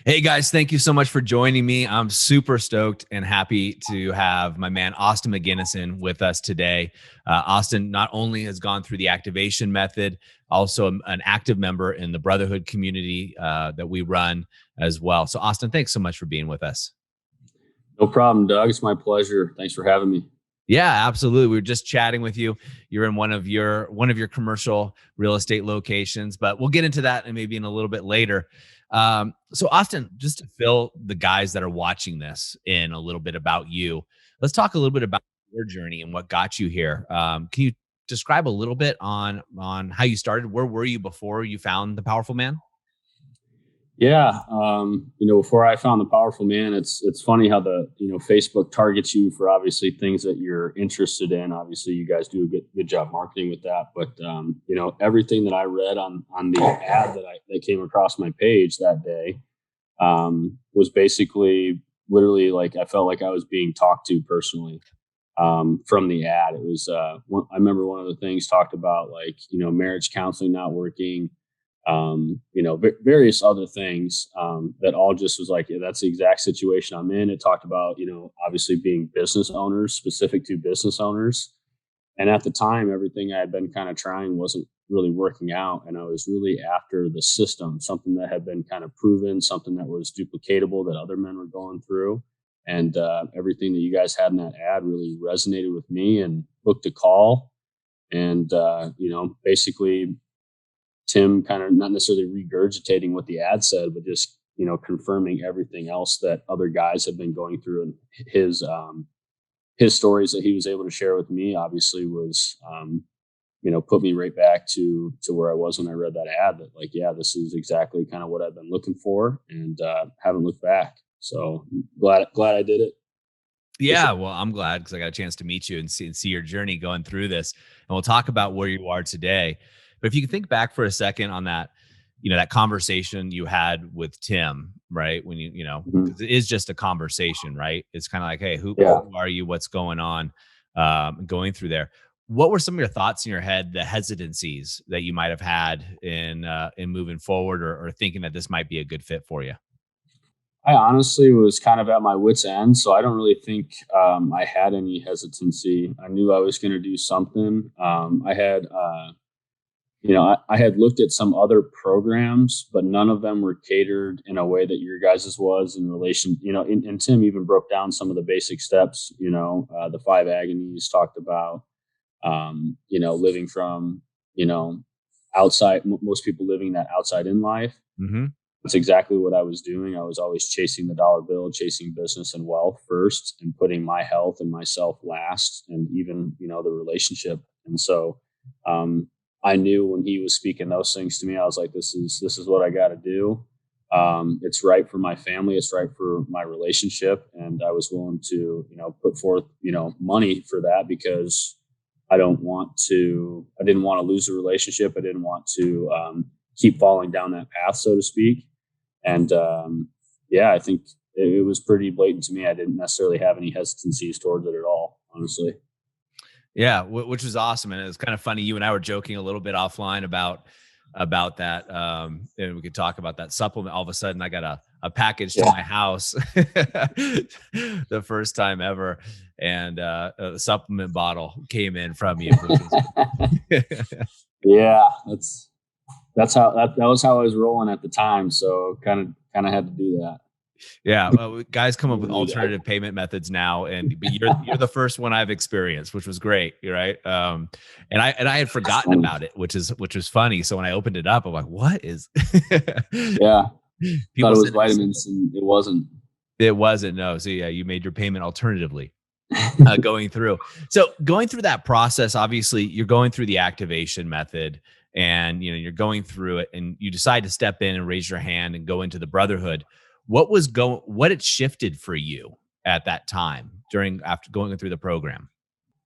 Hey guys, thank you so much for joining me. I'm super stoked and happy to have my man Austin Maginnis in with us today. Austin not only has gone through the activation method, also an active member in the Brotherhood community that we run as well. So, Austin, thanks so much for being with us. No problem, Doug. It's my pleasure. Thanks for having me. Yeah, absolutely. We were just chatting with you. You're in one of your commercial real estate locations, but we'll get into that and maybe in a little bit later. So Austin, just to fill the guys that are watching this in a little bit about you, let's talk a little bit about your journey and what got you here. Can you describe a little bit on how you started? Where were you before you found the Powerful Man? Yeah, before I found the Powerful Man, it's funny how Facebook targets you for obviously things that you're interested in. Obviously, you guys do a good job marketing with that. But everything that I read on the ad that came across my page that day was basically literally like I felt like I was being talked to personally from the ad. It was I remember one of the things talked about like marriage counseling not working. Various other things that all just was like, yeah, that's the exact situation I'm in. It talked about, obviously being business owners, specific to business owners. And at the time, everything I had been kind of trying wasn't really working out. And I was really after the system, something that had been kind of proven, something that was duplicatable that other men were going through. And everything that you guys had in that ad really resonated with me and booked a call. And, basically, Tim kind of not necessarily regurgitating what the ad said, but just confirming everything else that other guys have been going through, and his stories that he was able to share with me obviously was put me right back to where I was when I read that ad. That like, yeah, this is exactly kind of what I've been looking for, and haven't looked back. So glad I did it. Yeah, well, I'm glad because I got a chance to meet you and see your journey going through this, and we'll talk about where you are today. But if you can think back for a second on that, that conversation you had with Tim, right? When Mhm. because it is just a conversation, right? It's kind of like, hey, who, Yeah. who are you? What's going on? Going through there. What were some of your thoughts in your head, the hesitancies that you might have had in moving forward, or thinking that this might be a good fit for you? I honestly was kind of at my wit's end, so I don't really think I had any hesitancy. I knew I was going to do something. I had, I had looked at some other programs, but none of them were catered in a way that your guys's was in relation. And Tim even broke down some of the basic steps. The five agonies talked about, living from, outside. Most people living that outside in life. Hmm. That's exactly what I was doing. I was always chasing the dollar bill, chasing business and wealth first, and putting my health and myself last, and even the relationship. And so, I knew when he was speaking those things to me, I was like, this is what I got to do. It's right for my family. It's right for my relationship, and I was willing to put forth money for that because I don't want to. I didn't want to lose the relationship. I didn't want to keep falling down that path, so to speak. And yeah, I think it was pretty blatant to me. I didn't necessarily have any hesitancies towards it at all, honestly. Yeah, which was awesome, and it was kind of funny. You and I were joking a little bit offline about that, and we could talk about that supplement. All of a sudden, I got a package to Yeah. my house, the first time ever, and a supplement bottle came in from you. Which was Yeah, that's how that was how I was rolling at the time. So kind of had to do that. Yeah, well, guys come up with Dude, alternative payment methods now, but you're the first one I've experienced, which was great, right? And I had that's forgotten funny. about it, which was funny. So when I opened it up, I'm like, "What is?" Yeah, thought People it was sending me vitamins, and it wasn't. it wasn't, no. So yeah, you made your payment alternatively, going through. So going through that process, obviously you're going through the activation method, and you're going through it, and you decide to step in and raise your hand and go into the Brotherhood. What it shifted for you at that time after going through the program?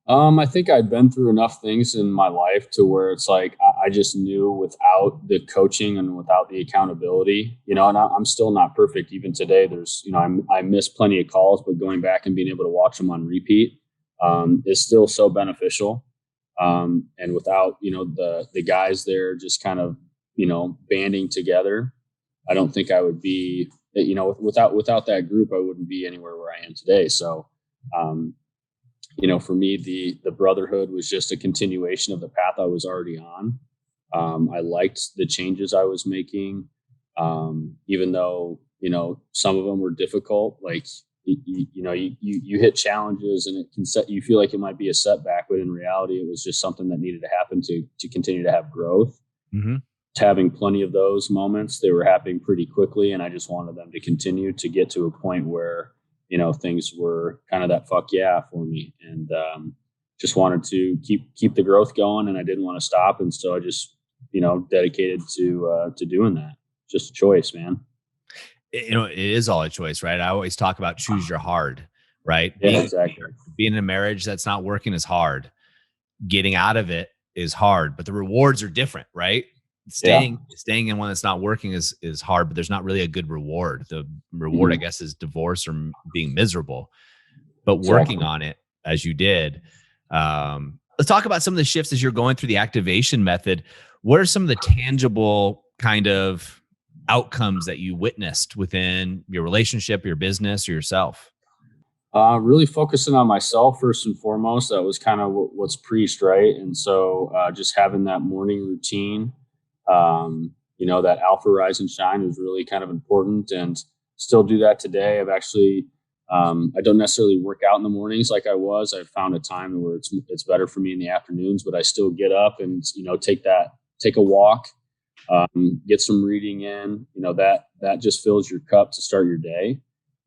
I think I'd been through enough things in my life to where it's like I just knew without the coaching and without the accountability, and I'm still not perfect even today. There's, I miss plenty of calls, but going back and being able to watch them on repeat is still so beneficial. And without the guys there just kind of banding together, I don't think I would be without that group, I wouldn't be anywhere where I am today. So, for me, the Brotherhood was just a continuation of the path I was already on. I liked the changes I was making, even though, some of them were difficult. Like, you hit challenges and it can you feel like it might be a setback, but in reality, it was just something that needed to happen to continue to have growth. Mm-hmm. Having plenty of those moments, they were happening pretty quickly. And I just wanted them to continue to get to a point where, things were kind of that fuck yeah for me. And, just wanted to keep the growth going, and I didn't want to stop. And so I just, dedicated to doing that. Just a choice, man. It is all a choice, right? I always talk about choose your hard, right? Yeah, exactly. Being in a marriage that's not working is hard. Getting out of it is hard, but the rewards are different, right? Staying in one that's not working is hard, but there's not really a good reward. The reward, I guess, is divorce or being miserable. But working on it as you did. Let's talk about some of the shifts as you're going through the activation method. What are some of the tangible kind of outcomes that you witnessed within your relationship, your business, or yourself? Really focusing on myself first and foremost. That was kind of what's preached, right? And so just having that morning routine, that alpha rise and shine is really kind of important, and still do that today. I've actually, I don't necessarily work out in the mornings like I was. I found a time where it's better for me in the afternoons, but I still get up and, take a walk, get some reading in, that just fills your cup to start your day.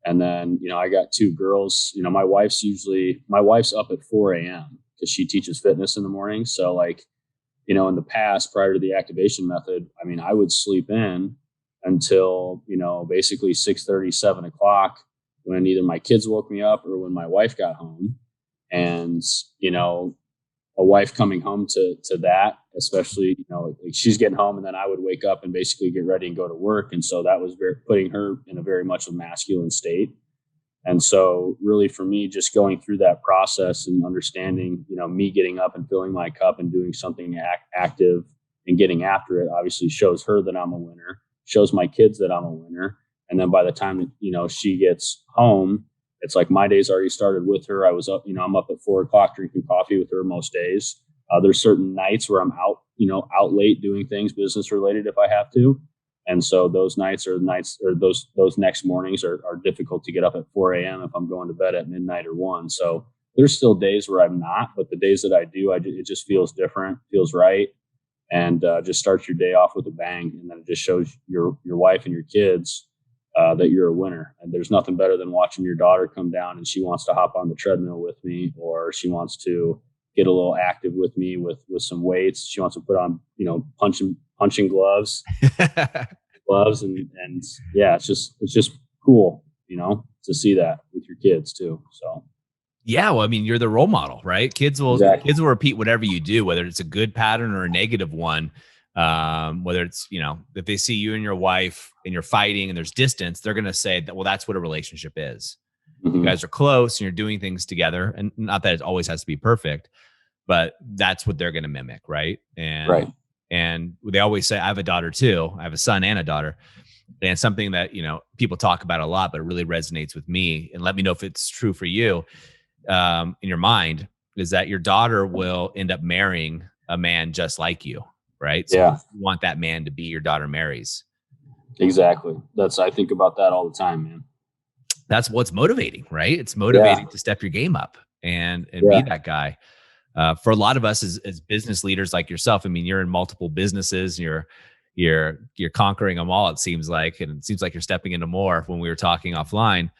And then, I got two girls, my wife's up at 4 a.m. because she teaches fitness in the morning. So like, in the past, prior to the activation method, I mean, I would sleep in until, basically 6:30, 7 o'clock when either my kids woke me up or when my wife got home. And, a wife coming home to that, especially, like she's getting home and then I would wake up and basically get ready and go to work. And so that was putting her in a very much a masculine state. And so really for me, just going through that process and understanding, me getting up and filling my cup and doing something active and getting after it obviously shows her that I'm a winner, shows my kids that I'm a winner. And then by the time that, she gets home, it's like my day's already started with her. I was up, I'm up at 4 o'clock drinking coffee with her most days. There's certain nights where I'm out, out late doing things business related if I have to. And so those nights or those next mornings are difficult to get up at 4 a.m. if I'm going to bed at midnight or 1. So there's still days where I'm not, but the days that I do, it just feels different, feels right. And just starts your day off with a bang. And then it just shows your wife and your kids that you're a winner. And there's nothing better than watching your daughter come down and she wants to hop on the treadmill with me, or she wants to get a little active with me with some weights. She wants to put on, punching gloves, and yeah, it's just cool, to see that with your kids too. So. Yeah. Well, I mean, you're the role model, right? Kids will repeat whatever you do, whether it's a good pattern or a negative one. Whether it's, if they see you and your wife and you're fighting and there's distance, they're going to say that, well, that's what a relationship is. Mm-hmm. You guys are close and you're doing things together, and not that it always has to be perfect, but that's what they're going to mimic. Right. And they always say, I have a daughter too. I have a son and a daughter. And something that, people talk about a lot, but it really resonates with me, and let me know if it's true for you, in your mind, is that your daughter will end up marrying a man just like you. Right. So you want that man to be your daughter marries. Exactly. I think about that all the time, man. That's what's motivating, right? It's motivating to step your game up and be that guy. For a lot of us as business leaders like yourself, I mean, you're in multiple businesses, and you're conquering them all, it seems like, and it seems like you're stepping into more when we were talking offline.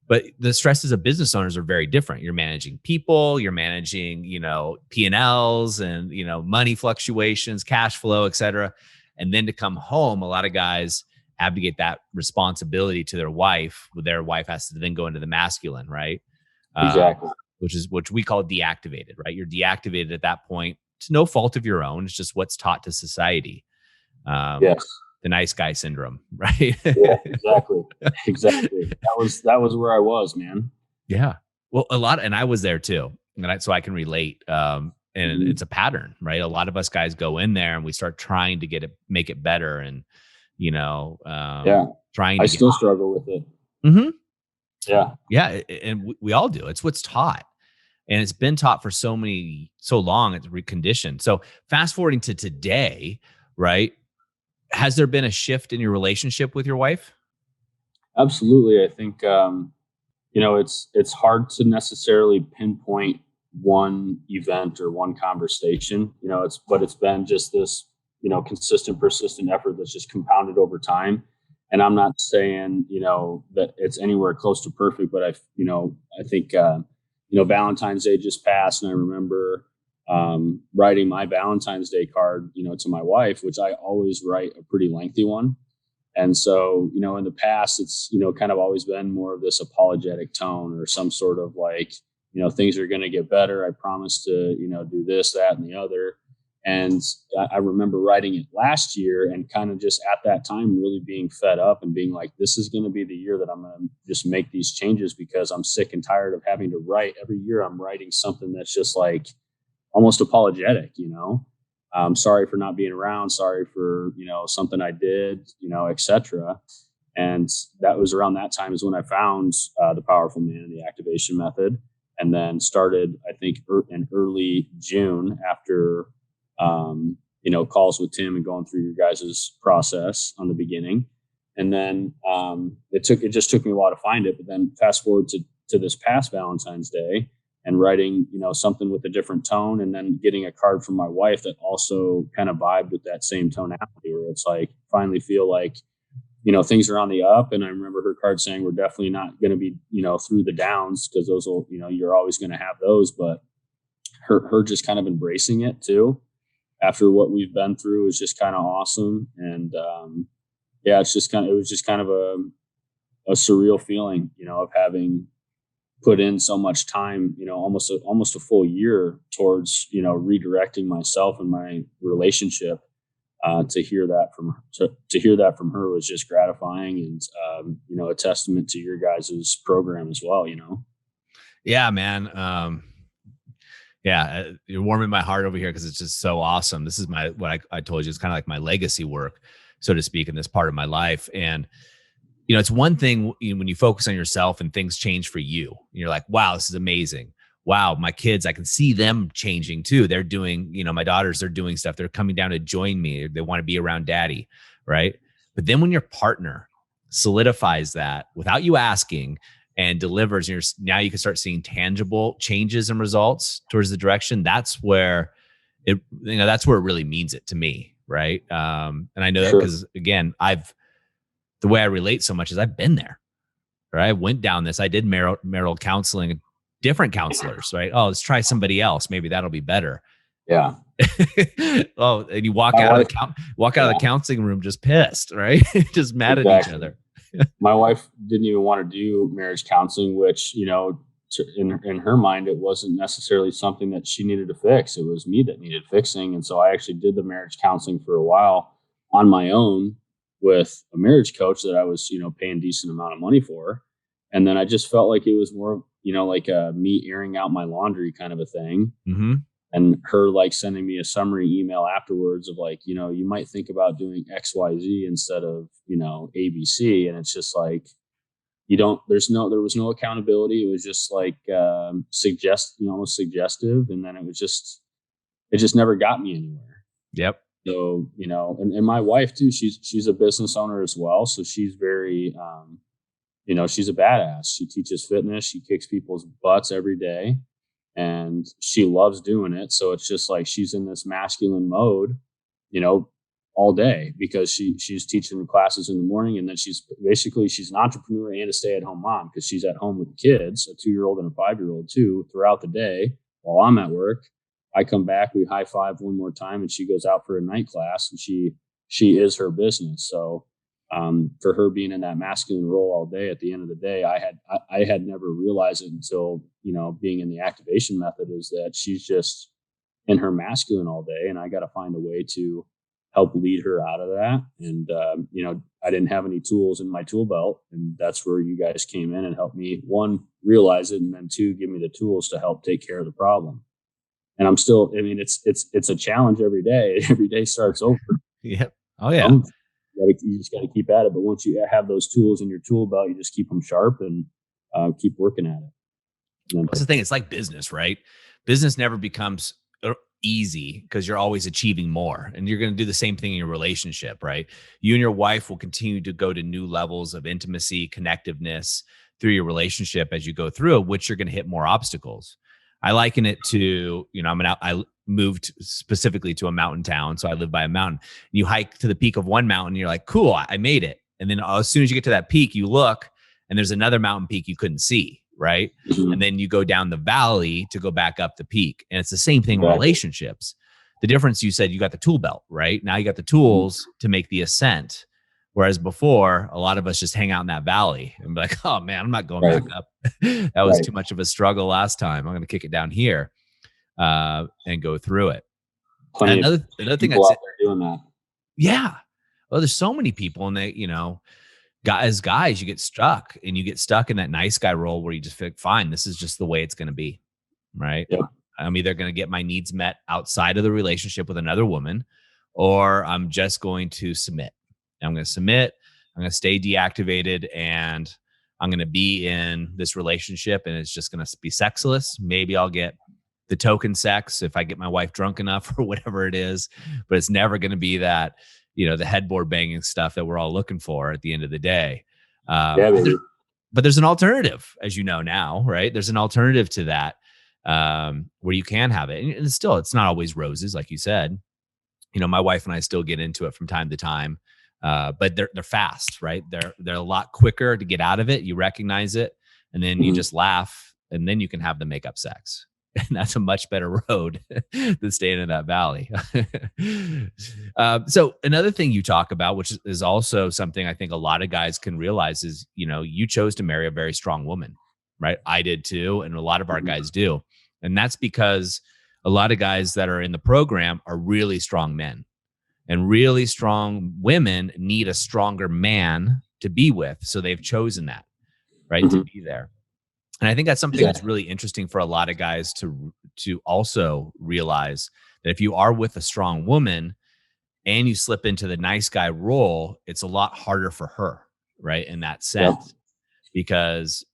But the stresses of business owners are very different. You're managing people, you're managing, P&Ls and, money fluctuations, cash flow, et cetera. And then to come home, a lot of guys abdicate that responsibility to their wife. Their wife has to then go into the masculine, right? Exactly. Which we call deactivated, right? You're deactivated at that point. It's no fault of your own. It's just what's taught to society. Yes. The nice guy syndrome, right? Yeah, exactly. That was where I was, man. Yeah. Well, and I was there too. So I can relate. And it's a pattern, right? A lot of us guys go in there and we start trying to make it better. And, trying I to still struggle with it. Mhm. Yeah. Yeah, and we all do. It's what's taught, and it's been taught for so long, it's reconditioned. So fast forwarding to today, right? Has there been a shift in your relationship with your wife? Absolutely. I think, it's hard to necessarily pinpoint one event or one conversation. It's been just this, consistent, persistent effort that's just compounded over time. And I'm not saying, that it's anywhere close to perfect, but I think, Valentine's Day just passed, and I remember writing my Valentine's Day card, to my wife, which I always write a pretty lengthy one. And so, in the past, it's, kind of always been more of this apologetic tone or some sort of like, things are going to get better. I promise to, do this, that, and the other. And I remember writing it last year and kind of just at that time really being fed up and being like, this is going to be the year that I'm going to just make these changes because I'm sick and tired of having to write every year. I'm writing something that's just like almost apologetic. Sorry for not being around, sorry for, something I did, etc. And that was around that time is when I found the Powerful Man and the activation method, and then started, I think, in early June after, calls with Tim and going through your guys' process on the beginning. And then it just took me a while to find it. But then fast forward to this past Valentine's Day, and writing, something with a different tone, and then getting a card from my wife that also kind of vibed with that same tonality, where it's like, finally feel like, things are on the up. And I remember her card saying, we're definitely not going to be, through the downs, because those will, you're always going to have those, but her just kind of embracing it too, after what we've been through, is just kind of awesome. And, yeah, it was just kind of a surreal feeling, of having put in so much time, almost a full year towards, redirecting myself and my relationship. To hear that from her was just gratifying, and a testament to your guys' program as well. Yeah, man. Yeah, you're warming my heart over here because it's just so awesome. This is what I told you. It's kind of like my legacy work, so to speak, in this part of my life. And it's one thing when you focus on yourself and things change for you. You're like, wow, this is amazing. Wow, my kids, I can see them changing too. They're doing, my daughters, they're doing stuff. They're coming down to join me. They want to be around daddy, right? But then when your partner solidifies that without you asking and delivers, now you can start seeing tangible changes and results towards the direction. That's where that's where it really means it to me, right? And I know that because, again, the way I relate so much is I've been there, right? I went down this. I did marital counseling, different counselors, right? Oh, let's try somebody else. Maybe that'll be better. Yeah. Oh, and you walk out of the counseling room just pissed, right? Just mad at each other. My wife didn't even want to do marriage counseling, which, in her mind, it wasn't necessarily something that she needed to fix. It was me that needed fixing. And so I actually did the marriage counseling for a while on my own with a marriage coach that I was, paying a decent amount of money for. And then I just felt like it was more, like me airing out my laundry kind of a thing. Mm-hmm. And her like sending me a summary email afterwards of like, you might think about doing XYZ instead of, ABC. And it's just like, there was no accountability. It was just like, almost suggestive. And then it just never got me anywhere. Yep. So, and my wife too, she's a business owner as well. So she's very, she's a badass. She teaches fitness. She kicks people's butts every day, and she loves doing it. So it's just like she's in this masculine mode, all day, because she's teaching classes in the morning, and then she's an entrepreneur and a stay-at-home mom, because she's at home with the kids, a 2-year-old and a 5-year-old too, throughout the day while I'm at work. I come back, we high five one more time, and she goes out for a night class, and she is her business. So for her being in that masculine role all day, at the end of the day, I had never realized it until, being in the activation method, is that she's just in her masculine all day, and I got to find a way to help lead her out of that. And, I didn't have any tools in my tool belt, and that's where you guys came in and helped me, one, realize it, and then two, give me the tools to help take care of the problem. And I'm still, it's a challenge every day. Every day starts over. Yep. Oh yeah. You just got to keep at it. But once you have those tools in your tool belt, you just keep them sharp and keep working at it. What's the thing? It's like business, right? Business never becomes easy because you're always achieving more, and you're going to do the same thing in your relationship, right? You and your wife will continue to go to new levels of intimacy, connectiveness through your relationship as you go through it, which you're going to hit more obstacles. I liken it to, I moved specifically to a mountain town, so I live by a mountain. You hike to the peak of one mountain, you're like, cool, I made it. And then as soon as you get to that peak, you look and there's another mountain peak you couldn't see, right? Mm-hmm. And then you go down the valley to go back up the peak. And it's the same thing in relationships. The difference, you said you got the tool belt, right? Now you got the tools to make the ascent. Whereas before, a lot of us just hang out in that valley and be like, oh man, I'm not going back up. That was too much of a struggle last time. I'm going to kick it down here and go through it. Another thing I'd say, doing that. Yeah. Well, there's so many people, and they, guys, you get stuck in that nice guy role where you just feel like, fine, this is just the way it's going to be. Right. Yep. I'm either going to get my needs met outside of the relationship with another woman, or I'm just going to submit. I'm going to submit. I'm going to stay deactivated, and I'm going to be in this relationship, and it's just going to be sexless. Maybe I'll get the token sex if I get my wife drunk enough or whatever it is, but it's never going to be that, the headboard banging stuff that we're all looking for at the end of the day. But there's an alternative, as you know now, right? There's an alternative to that where you can have it. And still, it's not always roses, like you said. My wife and I still get into it from time to time, but they're fast, right? They're a lot quicker to get out of it. You recognize it, and then you just laugh, and then you can have the makeup sex. And that's a much better road than staying in that valley. So another thing you talk about, which is also something I think a lot of guys can realize, is, you chose to marry a very strong woman, right? I did too. And a lot of our guys do. And that's because a lot of guys that are in the program are really strong men, and really strong women need a stronger man to be with. So they've chosen that, right? To be there. And I think that's something that's really interesting for a lot of guys to also realize, that if you are with a strong woman and you slip into the nice guy role, it's a lot harder for her, right? In that sense, because,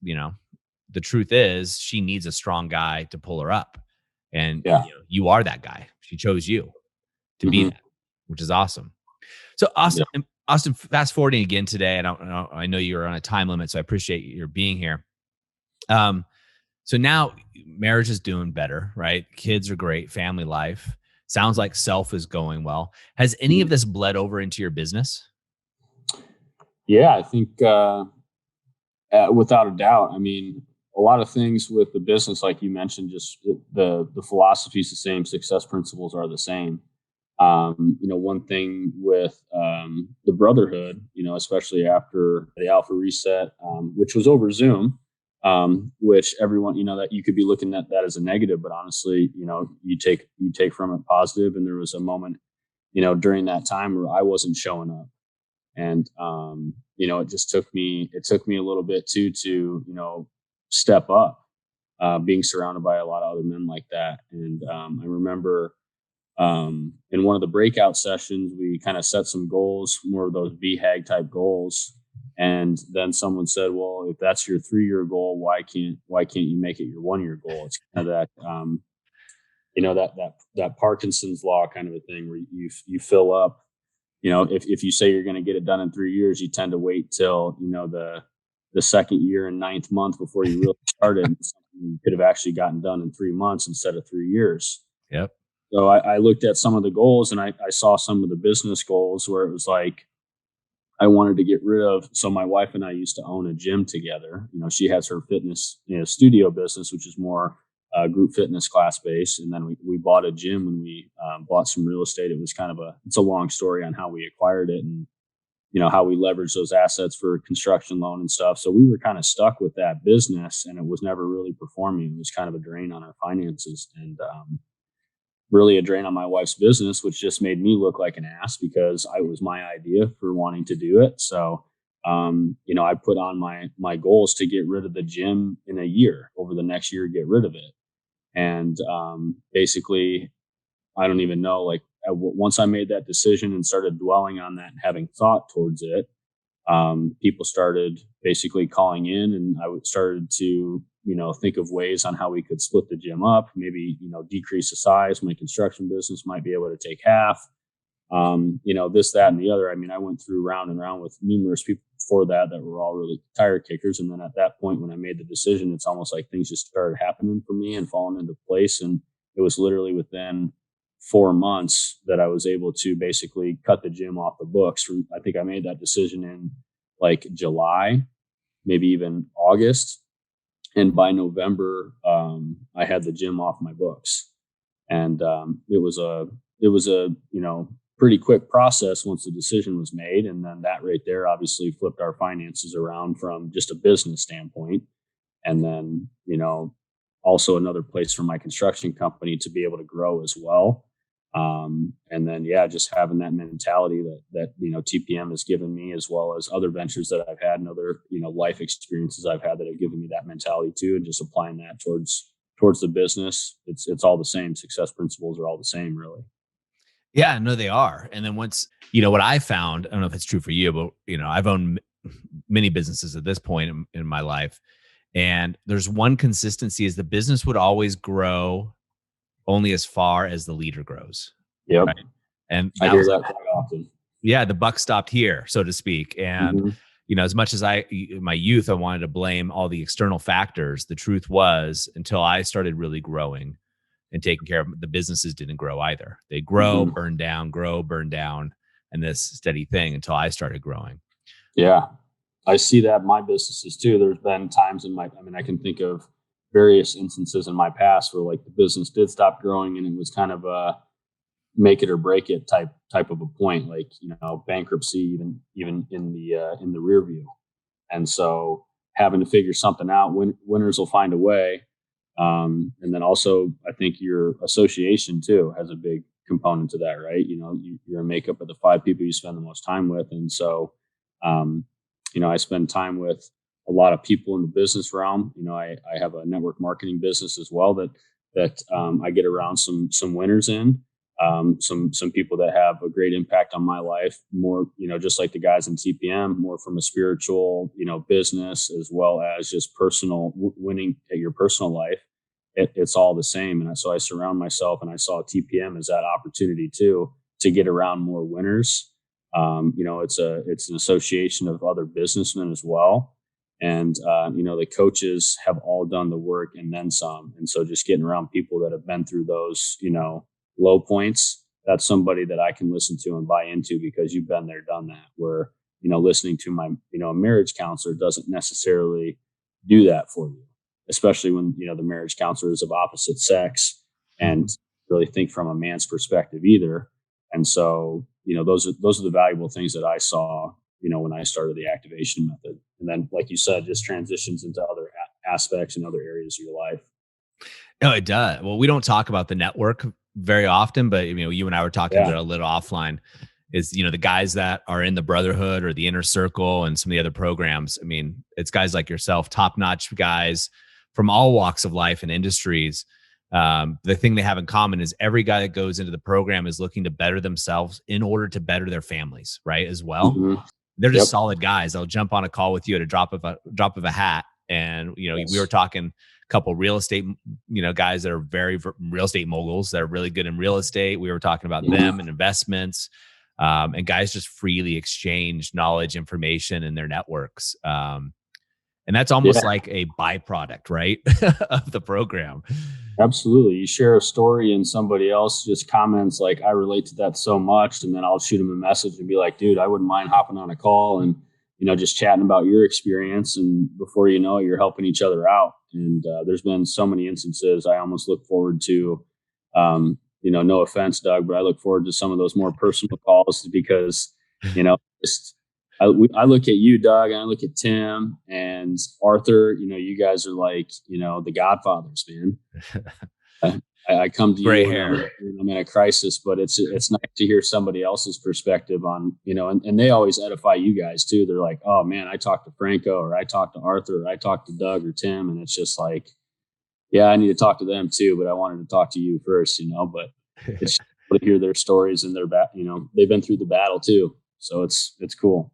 the truth is she needs a strong guy to pull her up, and you are that guy. She chose you to be that, which is awesome. So Austin, fast forwarding again today, I know you're on a time limit, so I appreciate your being here. So now marriage is doing better, right? Kids are great, family life. Sounds like self is going well. Has any of this bled over into your business? Yeah, I think without a doubt. I mean, a lot of things with the business, like you mentioned, just the philosophy is the same, success principles are the same. One thing with the Brotherhood, especially after the Alpha Reset, which was over Zoom, which everyone, that you could be looking at that as a negative, but honestly, you take from it positive. And there was a moment, during that time where I wasn't showing up, and it took me a little bit to step up, being surrounded by a lot of other men like that. And I remember in one of the breakout sessions, we kind of set some goals, more of those BHAG type goals. And then someone said, well, if that's your 3-year goal, why can't you make it your 1-year goal? It's kind of that Parkinson's law kind of a thing, where you fill up, if you say you're going to get it done in 3 years, you tend to wait till, the second year and 9th month before you really started. You could have actually gotten done in 3 months instead of 3 years. Yep. So I looked at some of the goals, and I saw some of the business goals where it was like, I wanted to get rid of. So my wife and I used to own a gym together. She has her fitness studio business, which is more group fitness class based. And then we bought a gym when we bought some real estate. It was it's a long story on how we acquired it, and how we leveraged those assets for a construction loan and stuff. So we were kind of stuck with that business, and it was never really performing. It was kind of a drain on our finances, and really a drain on my wife's business, which just made me look like an ass because it was my idea for wanting to do it. So, I put on my goals to get rid of the gym in a year. Over the next year, get rid of it. And basically, I don't even know, like once I made that decision and started dwelling on that and having thought towards it, people started basically calling in, and started to, think of ways on how we could split the gym up, maybe, decrease the size. My construction business might be able to take half, this, that, and the other. I mean, I went through round and round with numerous people before that were all really tire kickers. And then at that point, when I made the decision, it's almost like things just started happening for me and falling into place. And it was literally within 4 months that I was able to basically cut the gym off the books. I think I made that decision in like July, maybe even August. And by November, I had the gym off my books. And it was a pretty quick process once the decision was made. And then that right there obviously flipped our finances around from just a business standpoint. And then, also another place for my construction company to be able to grow as well. And then, just having that mentality that TPM has given me, as well as other ventures that I've had and other, life experiences I've had that have given me that mentality too, and just applying that towards the business. It's all the same. Success principles are all the same, really. Yeah, no, they are. And then once, what I found, I don't know if it's true for you, but, I've owned many businesses at this point in my life. And there's one consistency is the business would always grow only as far as the leader grows. Yep. Right? And I hear that quite often. Yeah, the buck stopped here, so to speak. And, as much as my youth, I wanted to blame all the external factors. The truth was, until I started really growing and taking care of them, the businesses didn't grow either. They grow, burn down, grow, burn down, and this steady thing until I started growing. Yeah. I see that in my businesses too. There's been times I can think of various instances in my past where like the business did stop growing, and it was kind of a make it or break it type of a point, like, bankruptcy, even in the rear view. And so having to figure something out, winners will find a way. And then also I think your association too has a big component to that, right? You're a makeup of the 5 people you spend the most time with. And so, I spend time with a lot of people in the business realm. I have a network marketing business as well that I get around some winners in, some people that have a great impact on my life, more, just like the guys in TPM, more from a spiritual, business, as well as just personal winning at your personal life. It's all the same. And so I surround myself, and I saw TPM as that opportunity too, to get around more winners. It's an association of other businessmen as well. And, the coaches have all done the work and then some. And so just getting around people that have been through those, low points, that's somebody that I can listen to and buy into, because you've been there, done that, where, listening to my, a marriage counselor doesn't necessarily do that for you, especially when, the marriage counselor is of opposite sex and really think from a man's perspective either. And so, those are the valuable things that I saw, when I started the activation method. And then, like you said, just transitions into other aspects and other areas of your life. No, it does. Well, we don't talk about the network very often, but you and I were talking about a little offline, is, the guys that are in the Brotherhood or the Inner Circle and some of the other programs. I mean, it's guys like yourself, top-notch guys from all walks of life and industries. The thing they have in common is every guy that goes into the program is looking to better themselves in order to better their families, right? As well. They're just solid guys. They'll jump on a call with you at a drop of a hat. And, we were talking a couple real estate, guys that are very real estate moguls that are really good in real estate. We were talking about them and investments, and guys just freely exchange knowledge, information in their networks. And that's almost like a byproduct, right, of the program. Absolutely. You share a story and somebody else just comments like, I relate to that so much. And then I'll shoot them a message and be like, dude, I wouldn't mind hopping on a call and, just chatting about your experience. And before you know it, you're helping each other out. And there's been so many instances. I almost look forward to, no offense, Doug, but I look forward to some of those more personal calls, because, I look at you, Doug, and I look at Tim and Arthur. You guys are like, the Godfathers, man. I come to you when I'm in a crisis, but it's nice to hear somebody else's perspective on, and they always edify you guys too. They're like, oh man, I talked to Franco, or I talked to Arthur, or I talked to Doug or Tim. And it's just like, yeah, I need to talk to them too, but I wanted to talk to you first, but it's to hear their stories and they've been through the battle too. So it's cool.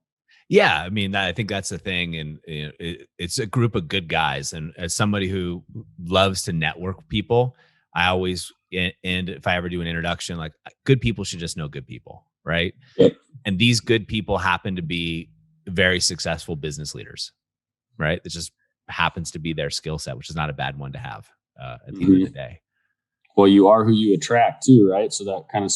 Yeah, I mean, I think that's the thing, and it's a group of good guys. And as somebody who loves to network people, I always and if I ever do an introduction, like good people should just know good people, right? Yep. And these good people happen to be very successful business leaders, right? It just happens to be their skill set, which is not a bad one to have at the end of the day. Well, you are who you attract too, right? So that kind of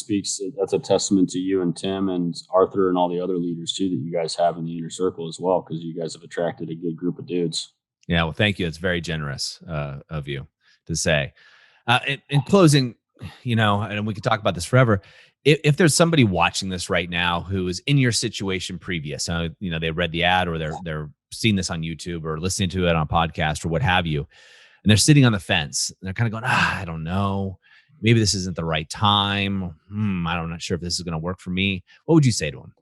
that's a testament to you and Tim and Arthur and all the other leaders too that you guys have in the inner circle as well, because you guys have attracted a good group of dudes. Yeah, well, thank you. It's very generous of you to say. In closing, and we could talk about this forever. If there's somebody watching this right now who is in your situation previous, they read the ad or they're seeing this on YouTube or listening to it on a podcast or what have you, and they're sitting on the fence and they're kind of going, I don't know, maybe this isn't the right time. I'm not sure if this is going to work for me. What would you say to them?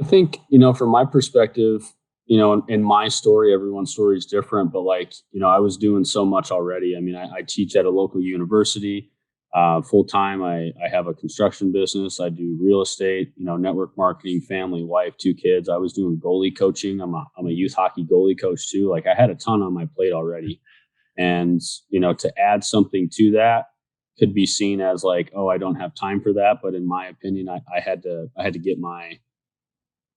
I think, from my perspective, in my story, everyone's story is different, but I was doing so much already. I mean, I teach at a local university full time. I have a construction business. I do real estate, network marketing, family, wife, 2 kids. I was doing goalie coaching. I'm a youth hockey goalie coach too. I had a ton on my plate already. And, to add something to that could be seen as oh, I don't have time for that. But in my opinion, I had to get my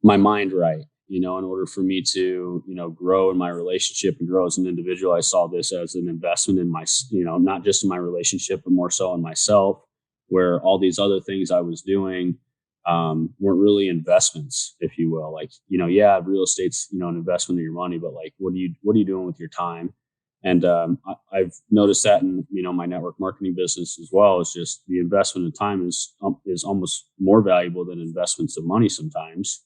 mind right. In order for me to, grow in my relationship and grow as an individual. I saw this as an investment in my, not just in my relationship, but more so in myself, where all these other things I was doing weren't really investments, if you will. Real estate's, an investment of your money, but what are you doing with your time? And I've noticed that in, my network marketing business as well. It's just the investment of time is almost more valuable than investments of money sometimes.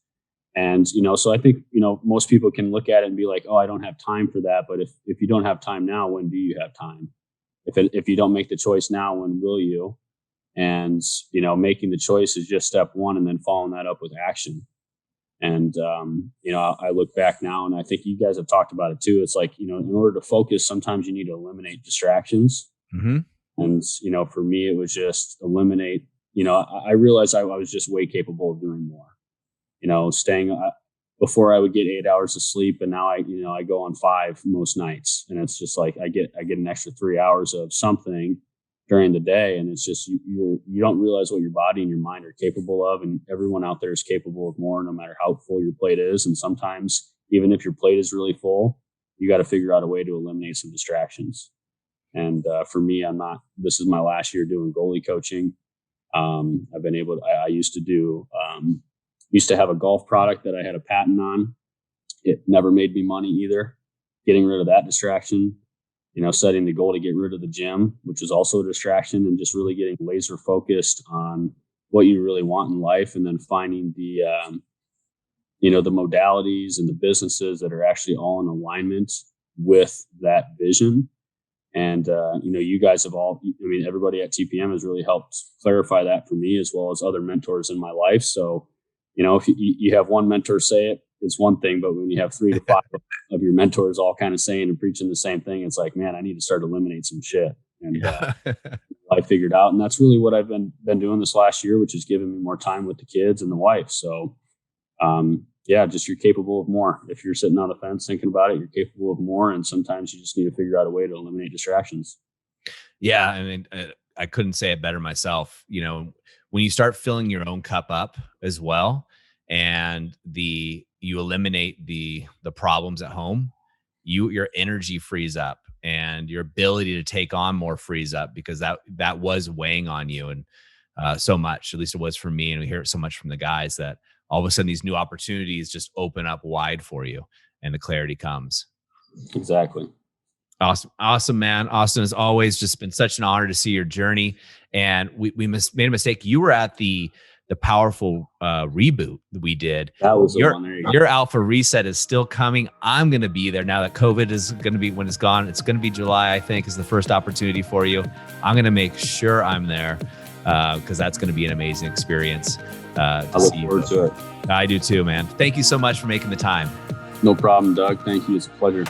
And, so I think, most people can look at it and be like, oh, I don't have time for that. But if you don't have time now, when do you have time? If you don't make the choice now, when will you? And, making the choice is just step one, and then following that up with action. And, I look back now and I think you guys have talked about it too. It's in order to focus, sometimes you need to eliminate distractions. Mm-hmm. And, for me, it was just eliminate, I realized I was just way capable of doing more. Staying before I would get 8 hours of sleep, and now I go on 5 most nights, and it's just I get an extra 3 hours of something during the day, and it's just you don't realize what your body and your mind are capable of, and everyone out there is capable of more, no matter how full your plate is. And sometimes, even if your plate is really full, you got to figure out a way to eliminate some distractions. And for me, this is my last year doing goalie coaching. I've been able to, I used to have a golf product that I had a patent on. It never made me money either. Getting rid of that distraction, setting the goal to get rid of the gym, which is also a distraction, and just really getting laser focused on what you really want in life. And then finding the modalities and the businesses that are actually all in alignment with that vision. And, you guys have everybody at TPM has really helped clarify that for me, as well as other mentors in my life. So, if you have one mentor say it, it's one thing, but when you have 3 to 5 of your mentors all kind of saying and preaching the same thing, it's man, I need to start eliminating some shit. And I figured out, and that's really what I've been doing this last year, which is giving me more time with the kids and the wife. So, just you're capable of more. If you're sitting on the fence thinking about it, you're capable of more. And sometimes you just need to figure out a way to eliminate distractions. Yeah. I mean, I couldn't say it better myself. When you start filling your own cup up as well, and you eliminate the problems at home, your energy frees up, and your ability to take on more frees up, because that was weighing on you. And so much, at least it was for me. And we hear it so much from the guys, that all of a sudden these new opportunities just open up wide for you, and the clarity comes. Exactly. Awesome, man. Austin, as always, just been such an honor to see your journey. And we made a mistake. You were at the powerful reboot that we did. That was the one. There you go. Your Alpha Reset is still coming. I'm going to be there now that COVID is going to be, when it's gone, it's going to be July, I think, is the first opportunity for you. I'm going to make sure I'm there because that's going to be an amazing experience. I look forward to it. I do too, man. Thank you so much for making the time. No problem, Doug. Thank you. It's a pleasure.